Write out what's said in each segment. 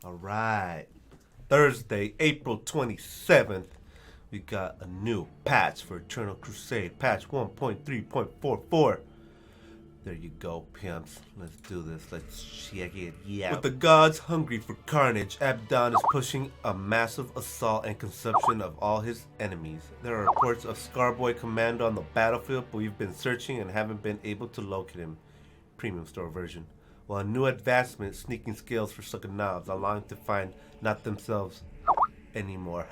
All right. Thursday, April 27th, we got a new patch for Eternal Crusade, patch 1.3.44. There you go, pimps. Let's do this. Let's check it. Yeah. With the gods hungry for carnage, Abaddon is pushing a massive assault and consumption of all his enemies. There are reports of Scarboy Commando on the battlefield, but we've been searching and haven't been able to locate him. Premium store version. While a new advancement, sneaking skills for sucking knobs, allowing to find not themselves anymore.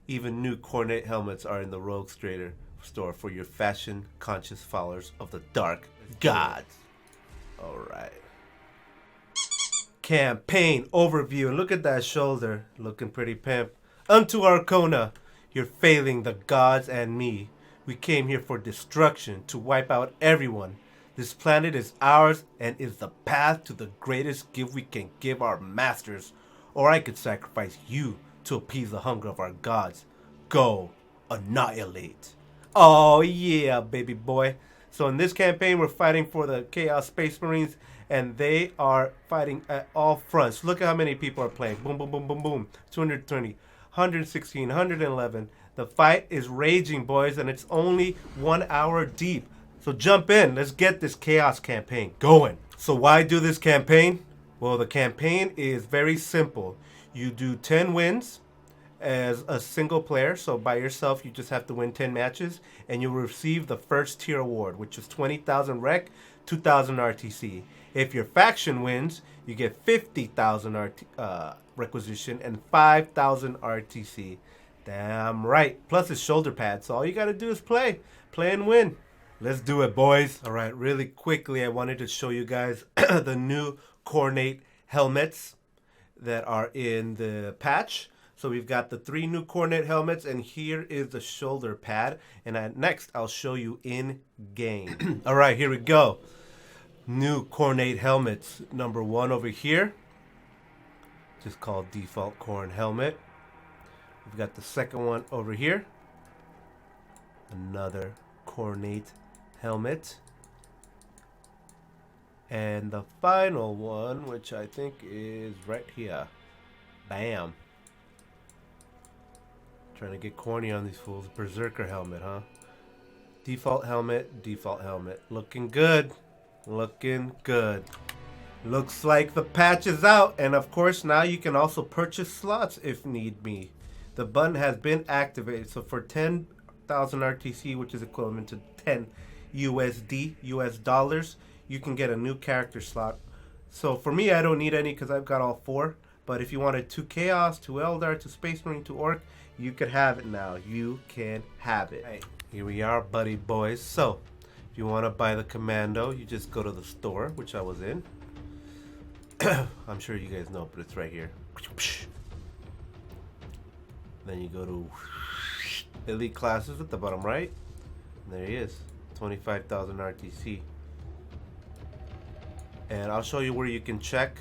Even new cornet helmets are in the Rogue Strader store for your fashion-conscious followers of the dark gods. Alright. Campaign overview. Look at that shoulder. Looking pretty pimp. Unto Arcona. You're failing the gods and me. We came here for destruction, to wipe out everyone. This planet is ours and is the path to the greatest gift we can give our masters. Or I could sacrifice you to appease the hunger of our gods. Go, annihilate. Oh yeah, baby boy. So in this campaign, we're fighting for the Chaos Space Marines, and they are fighting at all fronts. Look at how many people are playing. Boom, boom, boom, boom, boom. 220, 116, 111. The fight is raging, boys, and it's only 1 hour deep. So jump in. Let's get this Chaos campaign going. So why do this campaign? Well, the campaign is very simple. You do 10 wins as a single player. So by yourself, you just have to win 10 matches, and you'll receive the first tier award, which is 20,000 rec, 2,000 RTC. If your faction wins, you get 50,000 requisition and 5,000 RTC. Damn right. Plus it's shoulder pads. So all you got to do is play. Play and win. Let's do it, boys. All right, really quickly, I wanted to show you guys the new Cornate helmets that are in the patch. So we've got the 3 new Cornet helmets, and here is the shoulder pad. And next, I'll show you in game. All right, here we go. New Cornate helmets. Number 1 over here, just called default Corn helmet. We've got the second one over here, another Cornate helmet. And the final one, which I think is right here. Bam. Trying to get corny on these fools. Berserker helmet, huh? Default helmet, default helmet. Looking good. Looking good. Looks like the patch is out. And of course, now you can also purchase slots if need be. The button has been activated. So for 10,000 RTC, which is equivalent to 10 USD, US dollars, you can get a new character slot. So for me, I don't need any because I've got all 4. But if you wanted 2 Chaos, 2 Eldar, 2 Space Marine, 2 Orc, you can have it now. You can have it. Hey, here we are, buddy boys. So if you want to buy the Commando, you just go to the store, which I was in. I'm sure you guys know, but it's right here. Then you go to Elite Classes at the bottom right. And there he is. 25,000 RTC. And I'll show you where you can check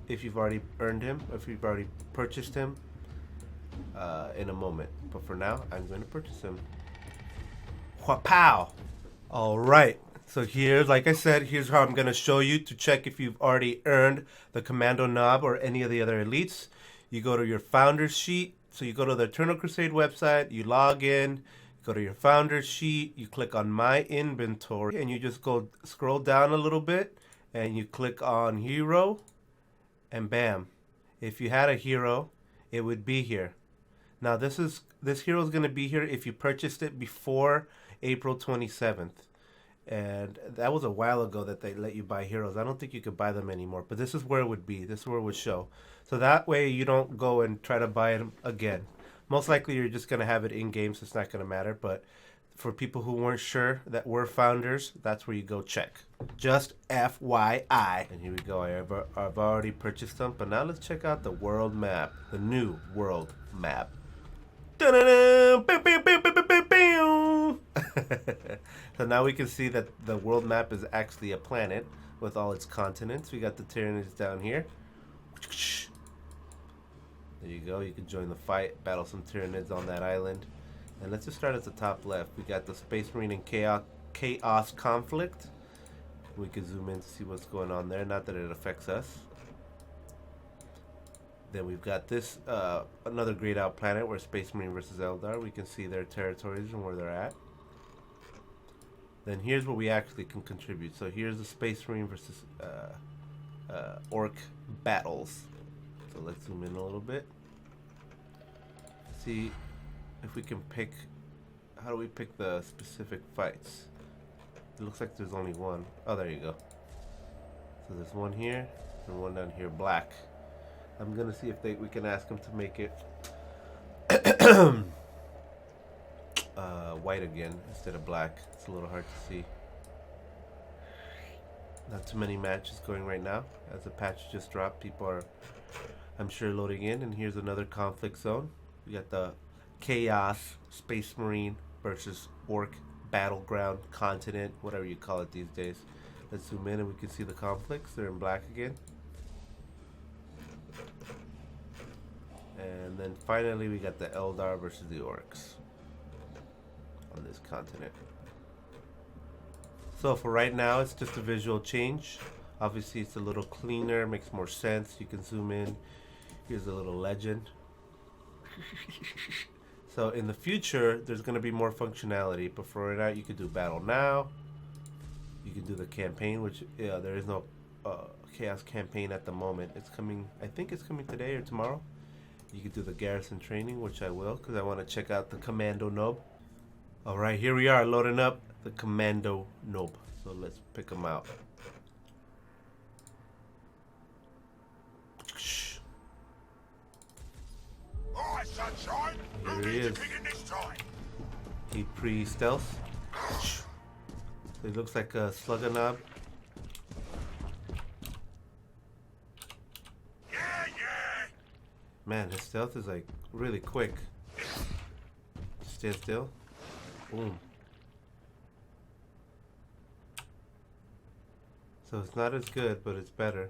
if you've already earned him, if you've already purchased him in a moment. But for now, I'm going to purchase him. Wha-pow! Alright, so here's, like I said, here's how I'm going to show you to check if you've already earned the Commando knob or any of the other elites. You go to your founder's sheet. So you go to the Eternal Crusade website, you log in, go to your founder's sheet, you click on My Inventory, and you just go scroll down a little bit, and you click on Hero, and bam. If you had a hero, it would be here. Now this hero is going to be here if you purchased it before April 27th. And that was a while ago that they let you buy heroes. I don't think you could buy them anymore. But this is where it would be. This is where it would show. So that way you don't go and try to buy it again. Most likely you're just going to have it in-game, so it's not going to matter. But for people who weren't sure that we're founders, that's where you go check. Just FYI. And here we go. I've already purchased them. But now let's check out the world map. The new world map. So now we can see that the world map is actually a planet with all its continents. We got the Tyranids down here. There you go. You can join the fight, battle some Tyranids on that island. And let's just start at the top left. We got the Space Marine and Chaos Conflict. We can zoom in to see what's going on there. Not that it affects us. Then we've got this, another grayed out planet where Space Marine versus Eldar. We can see their territories and where they're at. Then here's where we actually can contribute. So here's the Space Marine versus Orc battles. So let's zoom in a little bit. See if we can pick. How do we pick the specific fights? It looks like there's only one. Oh, there you go. So there's one here and one down here, black. I'm gonna see if we can ask them to make it white again instead of black. It's a little hard to see. Not too many matches going right now, as the patch just dropped. People are, I'm sure, loading in. And here's another conflict zone. We got the Chaos Space Marine versus Orc Battleground Continent, whatever you call it these days. Let's zoom in and we can see the conflicts. They're in black again. And then finally we got the Eldar versus the Orcs on this continent. So for right now it's just a visual change. Obviously it's a little cleaner, makes more sense. You can zoom in. Here's a little legend. So in the future there's going to be more functionality, but for right now you can do battle now. You can do the campaign, which there is no Chaos campaign at the moment. It's coming, I think it's coming today or tomorrow. You can do the garrison training, which I will, because I want to check out the Commando nob. Alright, here we are loading up the Commando nob. So let's pick them out. Here he is. He pre-stealth. So he looks like a slugger knob. Man, his stealth is like really quick. Stand still. Boom. So it's not as good, but it's better.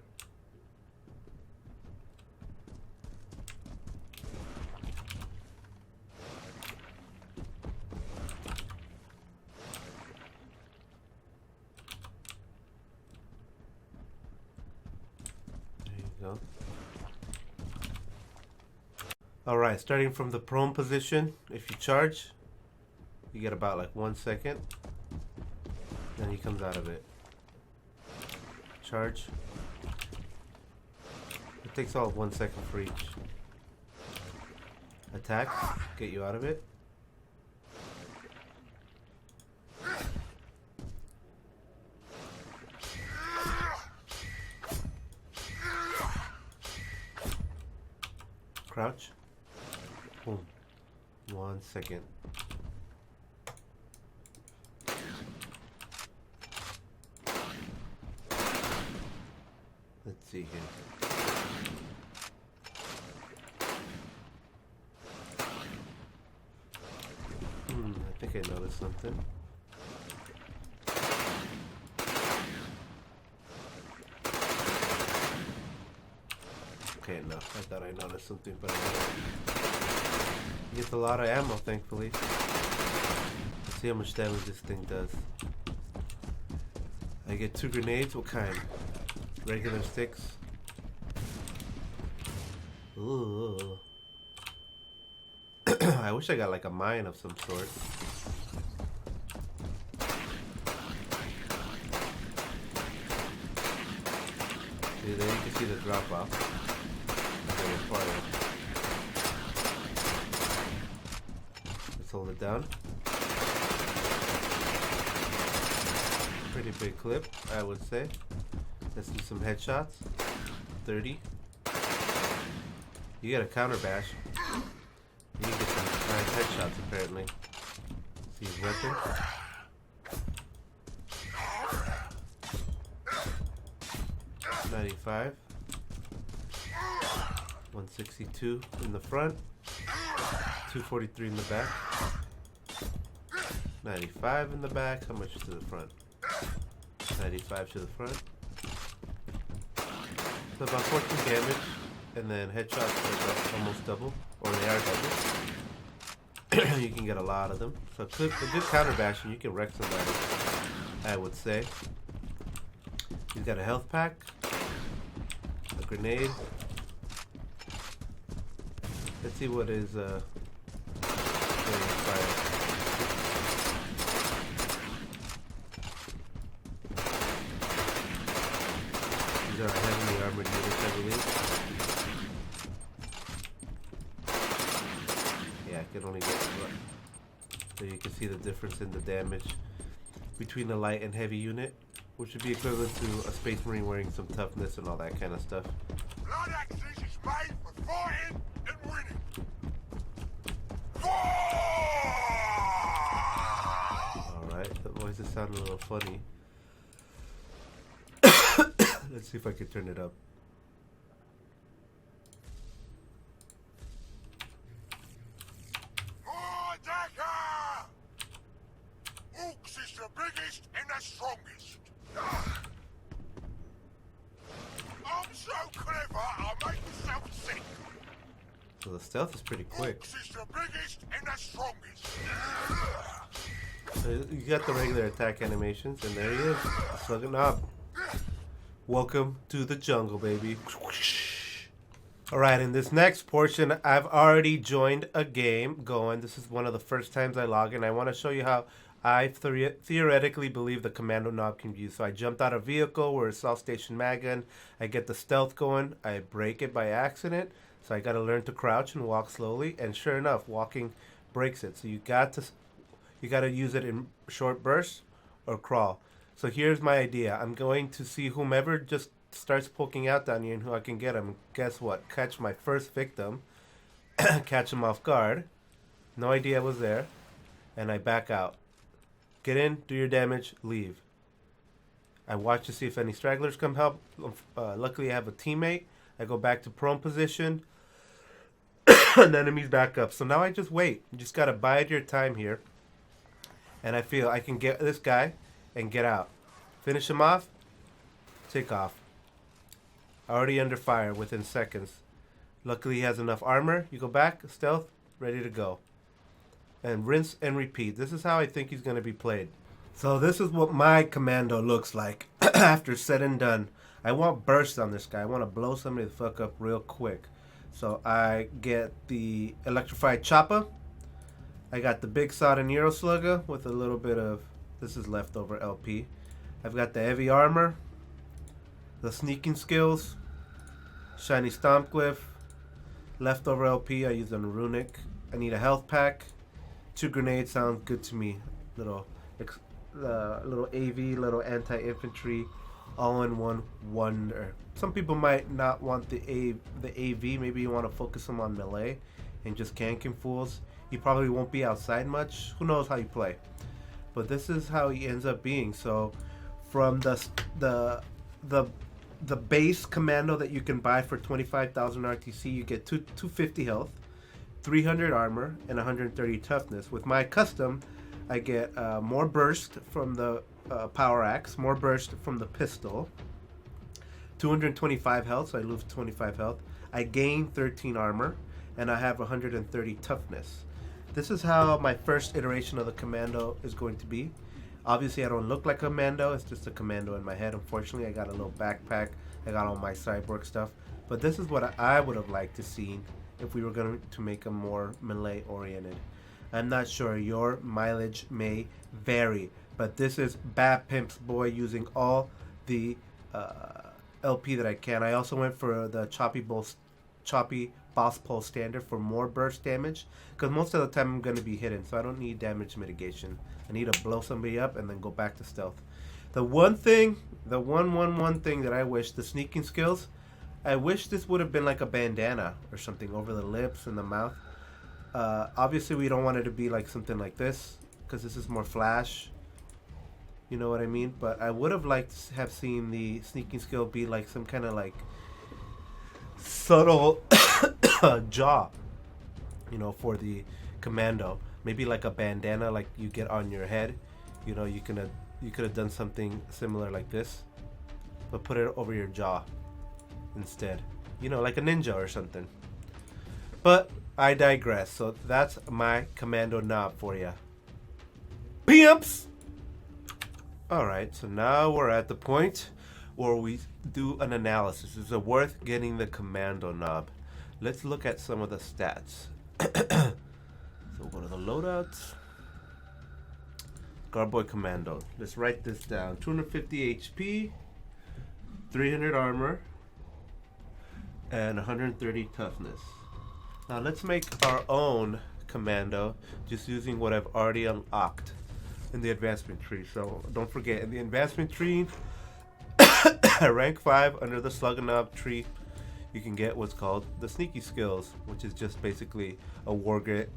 There you go. Alright, starting from the prone position, if you charge, you get about like 1 second. Then he comes out of it. Charge. It takes all of 1 second for each. Attack, get you out of it. Crouch. Boom. 1 second. Let's see here. I think I noticed something. Okay, no, I thought I noticed something, but I didn't. He gets a lot of ammo, thankfully. Let's see how much damage this thing does. I get 2 grenades. What kind? Regular sticks. Ooh. I wish I got like a mine of some sort. See, there you can see the drop off. Let's hold it down. Pretty big clip, I would say. Let's do some headshots. 30. You get a counter bash. You can get some nice headshots apparently. See his weapon. $95. 162 in the front. 243 in the back. 95 in the back. How much to the front? 95 to the front. So about 14 damage, and then headshots are almost double, or they are double. You can get a lot of them. So a good counter bash and you can wreck somebody, I would say. He's got a health pack, a grenade. Let's see what his fire. These are heavily armored units, I believe. Yeah, I can only get one. So you can see the difference in the damage between the light and heavy unit, which would be equivalent to a Space Marine wearing some toughness and all that kind of stuff. Blood axes is made for fighting and winning. Alright, the voices sound a little funny. Let's see if I can turn it up. Orcs is the biggest and the strongest. I'm so clever, I make myself sick. So the stealth is pretty quick. Orcs is the biggest and the strongest. So you got the regular attack animations, and there he is, slugging up. Welcome to the jungle, baby. Alright, in this next portion, I've already joined a game going. This is one of the first times I log in. I want to show you how I theoretically believe the commando knob can be used. So I jumped out of a vehicle where it's all station mag-gun. I get the stealth going. I break it by accident. So I got to learn to crouch and walk slowly. And sure enough, walking breaks it. So you got to use it in short bursts or crawl. So here's my idea. I'm going to see whomever just starts poking out down here and who I can get him. Guess what? Catch my first victim. Catch him off guard. No idea I was there. And I back out. Get in, do your damage, leave. I watch to see if any stragglers come help. Luckily I have a teammate. I go back to prone position. And enemies back up. So now I just wait. You just gotta bide your time here. And I feel I can get this guy and get out. Finish him off. Take off. Already under fire within seconds. Luckily he has enough armor. You go back, stealth, ready to go. And rinse and repeat. This is how I think he's going to be played. So this is what my commando looks like after said and done. I want bursts on this guy. I want to blow somebody the fuck up real quick. So I get the electrified chopper. I got the big Sod and Euro Slugger with a little bit of, this is leftover LP. I've got the heavy armor, the sneaking skills, shiny stomp glyph, leftover LP I use on runic. I need a health pack. 2 grenades sounds good to me. Little AV, little anti-infantry, all-in-one wonder. Some people might not want the AV. Maybe you want to focus them on melee and just canking fools. He probably won't be outside much. Who knows how you play? But this is how he ends up being. So from the base commando that you can buy for 25,000 RTC, you get 250 health, 300 armor, and 130 toughness. With my custom, I get more burst from the power axe, more burst from the pistol, 225 health, so I lose 25 health. I gain 13 armor, and I have 130 toughness. This is how my first iteration of the commando is going to be. Obviously, I don't look like a commando. It's just a commando in my head. Unfortunately, I got a little backpack. I got all my cyborg stuff. But this is what I would have liked to see if we were going to make them more melee-oriented. I'm not sure. Your mileage may vary. But this is Bad Pimp's boy using all the LP that I can. I also went for the choppy boss pole standard for more burst damage, because most of the time I'm going to be hidden, so I don't need damage mitigation. I need to blow somebody up and then go back to stealth. The one thing that I wish, the sneaking skills, I wish this would have been like a bandana or something over the lips and the mouth. Obviously we don't want it to be like something like this, because this is more flash. You know what I mean? But I would have liked to have seen the sneaking skill be like some kind of like subtle jaw, you know, for the commando. Maybe like a bandana like you get on your head. You know, you could have done something similar like this, but put it over your jaw instead. You know, like a ninja or something. But I digress. So that's my commando knob for you. Pimps! Alright, so now we're at the point or we do an analysis. Is it worth getting the Commando knob? Let's look at some of the stats. So go to the loadouts. Garboy Commando. Let's write this down. 250 HP, 300 armor, and 130 toughness. Now let's make our own Commando just using what I've already unlocked in the advancement tree. So don't forget, in the advancement tree, rank 5 under the slug and knob tree, you can get what's called the sneaky skills, which is just basically a war gear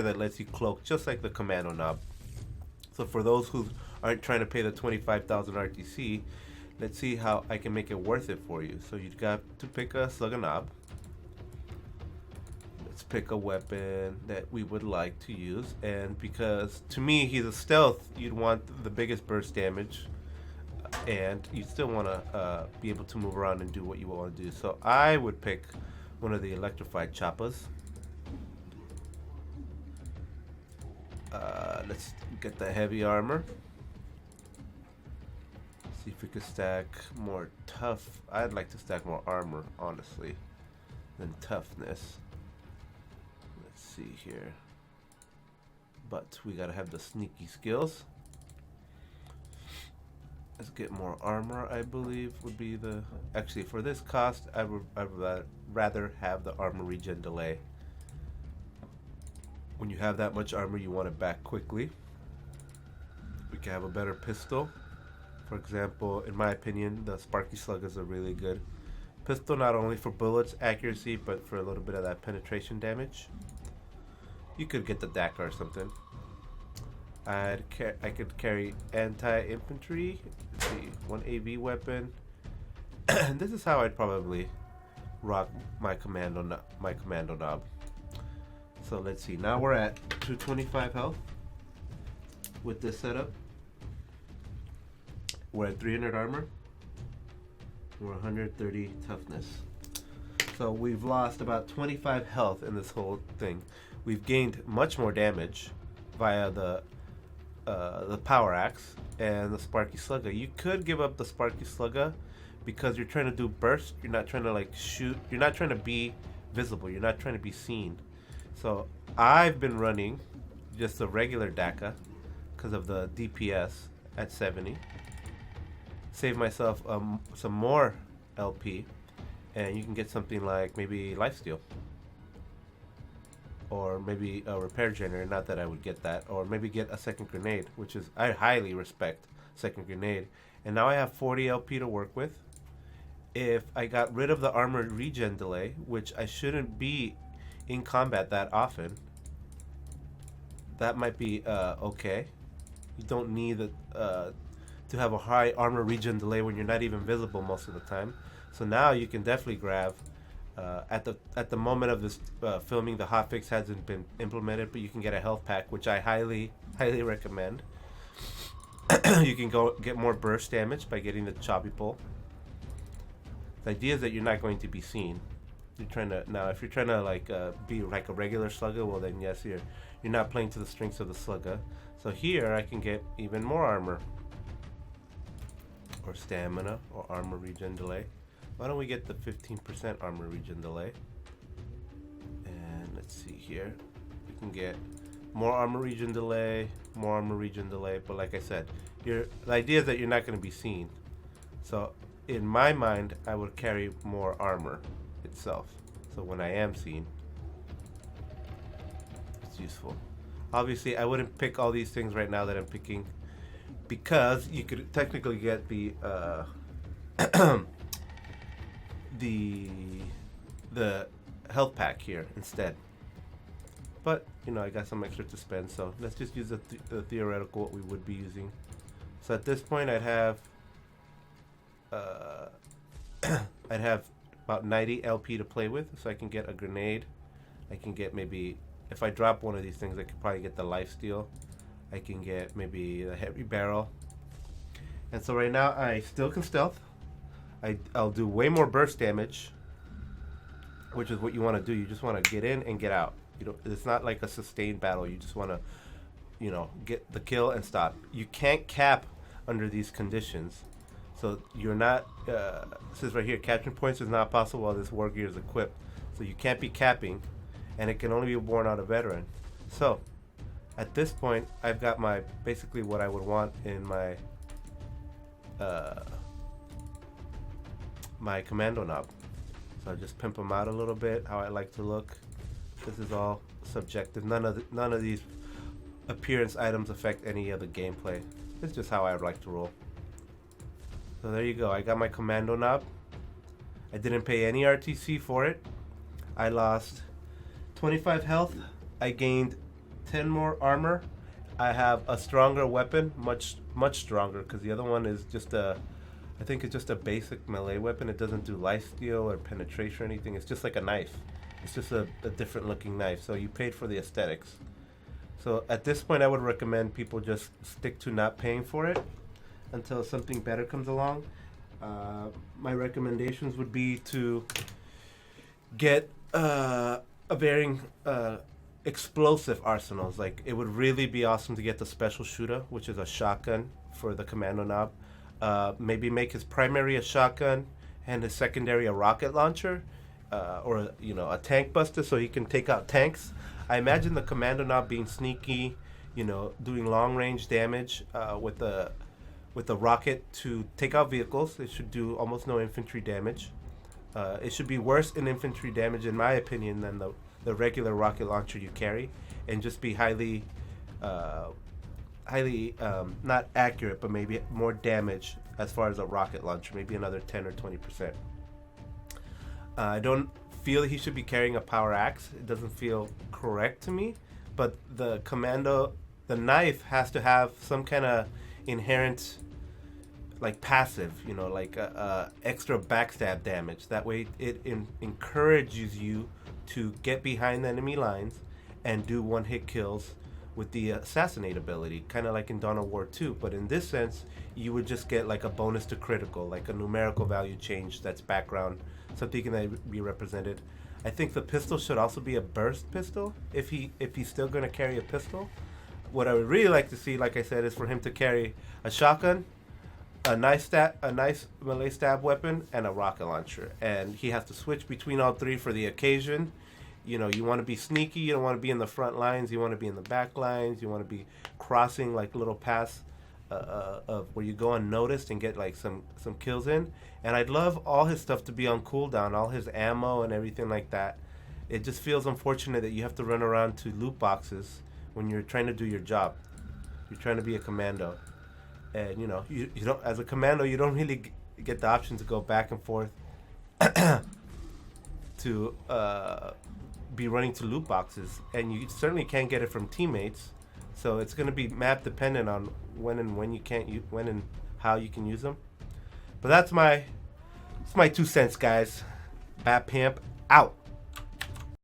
that lets you cloak just like the Commando knob. So for those who aren't trying to pay the 25,000 RTC, let's see how I can make it worth it for you. So you've got to pick a slug and knob. Let's pick a weapon that we would like to use, and because to me he's a stealth, you'd want the biggest burst damage, and you still want to be able to move around and do what you want to do. So I would pick one of the electrified choppas. Let's get the heavy armor. See if we could stack more tough. I'd like to stack more armor, honestly, than toughness. Let's see here. But we gotta have the sneaky skills. Let's get more armor, I believe would be the... Actually, for this cost, I would rather have the armor regen delay. When you have that much armor, you want it back quickly. We can have a better pistol. For example, in my opinion, the Sparky Slug is a really good pistol, not only for bullets accuracy, but for a little bit of that penetration damage. You could get the DAC or something. I could carry anti-infantry. Let's see, one AV weapon. And this is how I'd probably rock my commando knob. So let's see. Now we're at 225 health with this setup. We're at 300 armor. We're 130 toughness. So we've lost about 25 health in this whole thing. We've gained much more damage via the power axe and the Sparky Slugger. You could give up the Sparky Slugger because you're trying to do burst. You're not trying to like shoot. You're not trying to be visible. You're not trying to be seen. So I've been running just a regular DACA because of the DPS at 70. Save myself some more LP, and you can get something like maybe lifesteal, or maybe a repair generator. Not that I would get that, or maybe get a second grenade, which is I highly respect second grenade. And now I have 40 LP to work with. If I got rid of the armor regen delay, which I shouldn't be in combat that often, that might be okay. You don't need to have a high armor regen delay when you're not even visible most of the time. So now you can definitely grab at the moment of this filming, the hotfix hasn't been implemented, but you can get a health pack, which I highly recommend. You can go get more burst damage by getting the choppy pull. The idea is that you're not going to be seen. You're trying to if you're trying to like be like a regular slugger, well then yes, you're not playing to the strengths of the slugger. So here I can get even more armor, or stamina, or armor regen delay. Why don't we get the 15% armor regen delay? And let's see here. We can get more armor regen delay, more armor regen delay. But like I said, the idea is that you're not going to be seen. So in my mind, I would carry more armor itself. So when I am seen, it's useful. Obviously, I wouldn't pick all these things right now that I'm picking, because you could technically get the the health pack here instead. But I got some extra to spend, so let's just use the theoretical what we would be using. So at this point, I'd have about 90 LP to play with, so I can get a grenade. I can get maybe, if I drop one of these things, I could probably get the lifesteal. I can get maybe the heavy barrel. And so right now I still can stealth. I'll do way more burst damage, which is what you want to do. You just want to get in and get out. It's not like a sustained battle. You just want to, get the kill and stop. You can't cap under these conditions. So you're not. It says right here, capturing points is not possible while this war gear is equipped. So you can't be capping, and it can only be worn on a veteran. So at this point, I've got my basically what I would want in my my commando knob. So I just pimp them out a little bit, how I like to look. This is all subjective. None of these appearance items affect any of the gameplay. It's just how I like to roll. So there you go. I got my commando knob. I didn't pay any RTC for it. I lost 25 health. I gained 10 more armor. I have a stronger weapon, much stronger, because the other one is just I think it's just a basic melee weapon. It doesn't do lifesteal or penetration or anything. It's just like a knife. It's just a different looking knife. So you paid for the aesthetics. So at this point, I would recommend people just stick to not paying for it until something better comes along. My recommendations would be to get a varying explosive arsenals. Like, it would really be awesome to get the special shooter, which is a shotgun for the commando knob. Maybe make his primary a shotgun and his secondary a rocket launcher, or a tank buster, so he can take out tanks. I imagine the commando knob being sneaky, doing long range damage with the rocket to take out vehicles. It should do almost no infantry damage. It should be worse in infantry damage, in my opinion, than the regular rocket launcher you carry, and just be highly not accurate, but maybe more damage as far as a rocket launcher, maybe another 10 or 20%. I don't feel he should be carrying a power axe. It doesn't feel correct to me, but the knife has to have some kind of inherent like passive, like extra backstab damage. That way it encourages you to get behind the enemy lines and do one-hit kills with the assassinate ability, kind of like in Dawn of War 2. But in this sense, you would just get like a bonus to critical, like a numerical value change that's background, something can be represented. I think the pistol should also be a burst pistol if he's still going to carry a pistol. What I would really like to see, like I said, is for him to carry a shotgun, a nice melee stab weapon, and a rocket launcher. And he has to switch between all three for the occasion. You want to be sneaky. You don't want to be in the front lines. You want to be in the back lines. You want to be crossing like little paths of where you go unnoticed and get like some kills in. And I'd love all his stuff to be on cooldown, all his ammo and everything like that. It just feels unfortunate that you have to run around to loot boxes when you're trying to do your job. You're trying to be a commando. And you don't, as a commando, you don't really get the option to go back and forth to be running to loot boxes, and you certainly can't get it from teammates. So it's going to be map dependent on when and how you can use them. But that's my 2 cents, guys. Bat Pimp out.